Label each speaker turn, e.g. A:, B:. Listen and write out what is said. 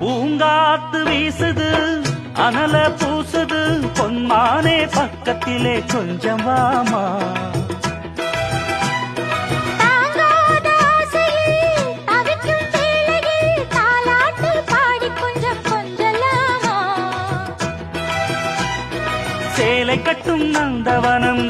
A: பூங்காத்து வீசுது அனல பூசுது பொன்மானே பக்கத்திலே கொஞ்சம் வாமா.
B: தாங்காத ஆசையில் தவிக்கும் வேளையில் தாலாட்டு பாடி கொஞ்சம் கொஞ்சலாமா.
A: சேலை கட்டும் நந்தவனம்